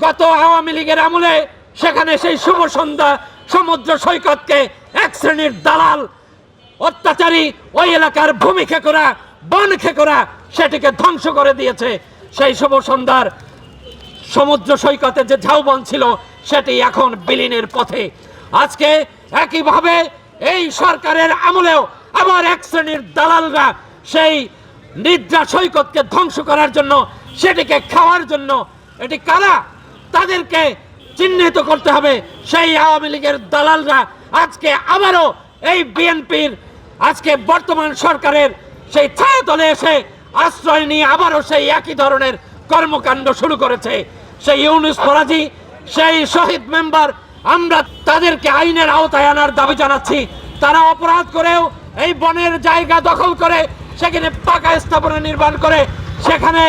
গত আওয়ামী লীগের আমলে সেখানে সেই শুভ সন্ধ্যা সমুদ্র সৈকতকে এক শ্রেণীর দালাল অত্যাচারী ওই এলাকার ভূমি খেকোরা বন খেকোরা সেটিকে ধ্বংস করে দিয়েছে। সেই শুভ সন্ধ্যার সমুদ্র সৈকতে যে ঝাউবন ছিল সেটি এখন বিলীনের পথে। আজকে একইভাবে এই সরকারের আমলেও আবার এক শ্রেণীর দালালরা সেই নিদ্রা সৈকতকে ধ্বংস করার জন্য, সেটিকে খাওয়ার জন্য, এটি কারা তাদেরকে চিহ্নিত করতে হবে। সেই আওয়ামী লীগের দালালরা আজকে আবারও এই বিএনপির আজকে বর্তমান সরকারের সেই ছায়াতলে এসে আশ্রয় নিয়ে আবারও সেই একই ধরনের কর্মকাণ্ড শুরু করেছে। সেই ইউনুস ফরাজি, সেই শহীদ মেম্বার, আমরা তাদেরকে আইনের আওতায় আনার দাবি জানাচ্ছি। তারা অপরাধ করেও এই বনের জায়গা দখল করে সেখানে পাকা স্থাপনা নির্মাণ করে সেখানে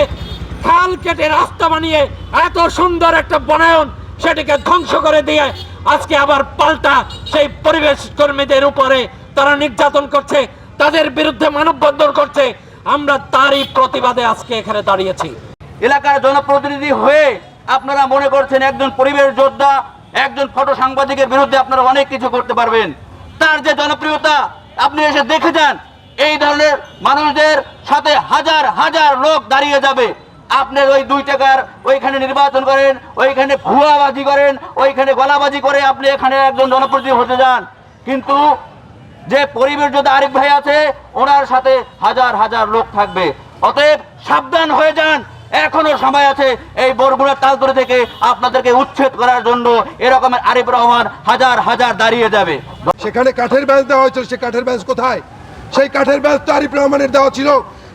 খাল কেটে রাস্তা বানিয়ে এত সুন্দর একটা বনায়ন সেটিকে ধ্বংস করে দিয়ে আজকে আবার পাল্টা সেই পরিবেশ কর্মীদের উপরে তারা নির্যাতন করছে, তাদের বিরুদ্ধে মানববন্ধন করছে। আমরা তারই প্রতিবাদে আজকে এখানে দাঁড়িয়েছি। এলাকার জনপ্রতিনিধি হয়ে আপনারা মনে করছেন একজন পরিবেশ যোদ্ধা, একজন ফটো সাংবাদিকের বিরুদ্ধে আপনারা অনেক কিছু করতে পারবেন। তার যে জনপ্রিয়তা আপনি এসে দেখে যান, এই ধরনের মানুষদের সাথে হাজার হাজার লোক দাঁড়িয়ে যাবে। আপনি ওই 2 টাকার ওইখানে নির্বাচন করেন, ওইখানে ভুয়াবাজি করেন, ওইখানে গলাবাজি করে আপনি এখানে একজন জনপ্রতিনিধি হতে যান, কিন্তু যে পরিবেশ যোদ্ধা আরিফ ভাই আছে ওনার সাথে হাজার হাজার লোক থাকবে। অতএব সাবধান হয়ে যান, এখনো সময় আছে। এই বরগুনার তালতলা থেকে আপনাদেরকে উচ্ছেদ করার জন্য এরকমের আরিফ রহমান হাজার হাজার দাঁড়িয়ে যাবে। সেখানে কাঠের ব্যাচ দেওয়া হয়েছিল, সে কাঠের ব্যাচ কোথায়? সেই কাঠের ব্যাচ তো আরিফ রহমানের দেওয়া ছিল,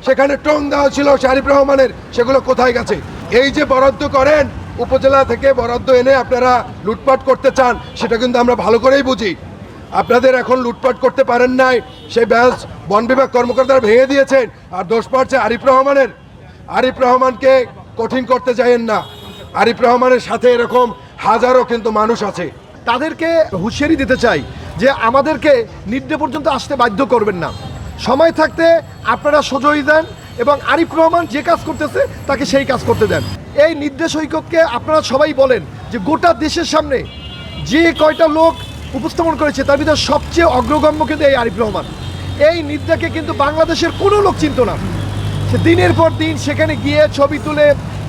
সেখানে টং দেওয়া ছিল সে আরিফ রহমানের, সেগুলো কোথায় গেছে? এই যে বরাদ্দ করেন, উপজেলা থেকে বরাদ্দ এনে আপনারা লুটপাট করতে চান, সেটা কিন্তু আমরা ভালো করেই বুঝি। আপনাদের এখন লুটপাট করতে পারেন নাই, সেই ব্যাচ বন বিভাগ কর্মকর্তারা ভেঙে দিয়েছেন, আর দোষ পাচ্ছে আরিফ রহমানের। আরিফ রহমানকে কঠিন করতে চাইেন না, আরিফ রহমানের সাথে এরকম হাজারো কিন্তু মানুষ আছে। তাদেরকে হুঁশিয়ারি দিতে চাই যে আমাদেরকে নির্দে পর্যন্ত আসতে বাধ্য করবেন না। সময় থাকতে আপনারা সজয় দেন এবং আরিফ রহমান যে কাজ করতেছে তাকে সেই কাজ করতে দেন। এই নির্দেশ ঐক্যকে আপনারা সবাই বলেন যে গোটা দেশের সামনে যে কয়টা লোক উপস্থাপন করেছে তার ভিতরে সবচেয়ে অগ্রগণ্য কিন্তু এই আরিফ রহমান। এই নির্দাকে কিন্তু বাংলাদেশের কোনো লোক চিনত না। সে দিনের পর দিন সেখানে গিয়ে ছবি তুলে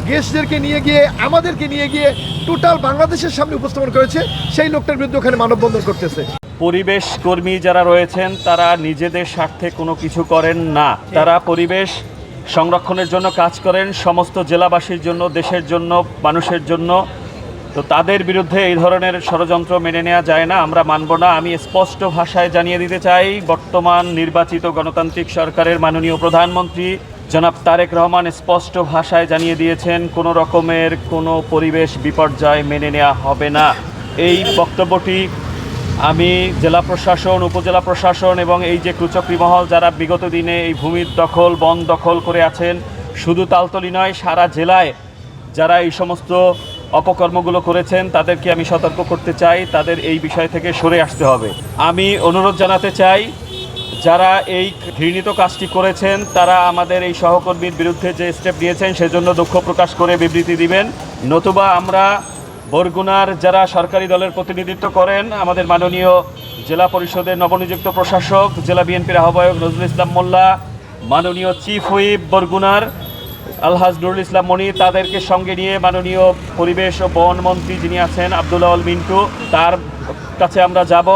গেস্টদেরকে নিয়ে গিয়ে আমাদেরকে নিয়ে গিয়ে টোটাল বাংলাদেশের সামনে উপস্থাপন করেছে। সেই লোকটার বিরুদ্ধে ওখানে মানববন্ধন করতেছে। পরিবেশ কর্মী যারা রয়েছেন তারা নিজেদের স্বার্থে কোনো কিছু করেন না, তারা পরিবেশ সংরক্ষণের জন্য কাজ করেন সমস্ত জেলাবাসীর জন্য, দেশের জন্য, মানুষের জন্য। তো তাদের বিরুদ্ধে এই ধরনের ষড়যন্ত্র মেনে নেওয়া যায় না, আমরা মানব না। আমি স্পষ্ট ভাষায় জানিয়ে দিতে চাই, বর্তমান নির্বাচিত গণতান্ত্রিক সরকারের মাননীয় প্রধানমন্ত্রী জনাব তারেক রহমান স্পষ্ট ভাষায় জানিয়ে দিয়েছেন কোনো রকমের কোনো পরিবেশ বিপর্যয় মেনে নেওয়া হবে না। এই বক্তব্যটি আমি জেলা প্রশাসন, উপজেলা প্রশাসন এবং এই যে কুচক্রী মহল যারা বিগত দিনে এই ভূমির দখল, বন দখল করে আছেন, শুধু তালতলি নয় সারা জেলায় যারা এই সমস্ত অপকর্মগুলো করেছেন তাদেরকে আমি সতর্ক করতে চাই, তাদের এই বিষয় থেকে সরে আসতে হবে। আমি অনুরোধ জানাতে চাই যারা এই ঘৃণিত কাজটি করেছেন তারা আমাদের এই সহকর্মীর বিরুদ্ধে যে স্টেপ নিয়েছেন সেজন্য দুঃখ প্রকাশ করে বিবৃতি দিবেন, নতুবা আমরা বরগুনার যারা সরকারি দলের প্রতিনিধিত্ব করেন, আমাদের মাননীয় জেলা পরিষদের নবনিযুক্ত প্রশাসক, জেলা বিএনপির আহ্বায়ক নজরুল ইসলাম মোল্লা, মাননীয় চিফ হুইপ বরগুনার আলহাজ নুরুল ইসলাম মনি, তাদেরকে সঙ্গে নিয়ে মাননীয় পরিবেশ ও বন মন্ত্রী যিনি আছেন আব্দুল্লাহ আল মিন্টু, তার কাছে আমরা যাব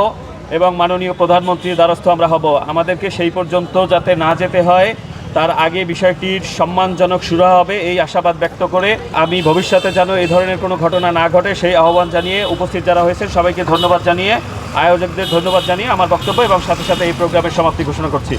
এবং মাননীয় প্রধানমন্ত্রীর দ্বারস্থ আমরা হব। আমাদেরকে সেই পর্যন্ত যাতে না যেতে হয় তার আগে বিষয়টির সম্মানজনক শুরু হবে এই আশাবাদ ব্যক্ত করে আমি ভবিষ্যতে যেন এই ধরনের কোনো ঘটনা না ঘটে সেই আহ্বান জানিয়ে উপস্থিত যারা হয়েছেন সবাইকে ধন্যবাদ জানিয়ে, আয়োজকদের ধন্যবাদ জানিয়ে আমার বক্তব্য এবং সাথে সাথে এই প্রোগ্রামের সমাপ্তি ঘোষণা করছি।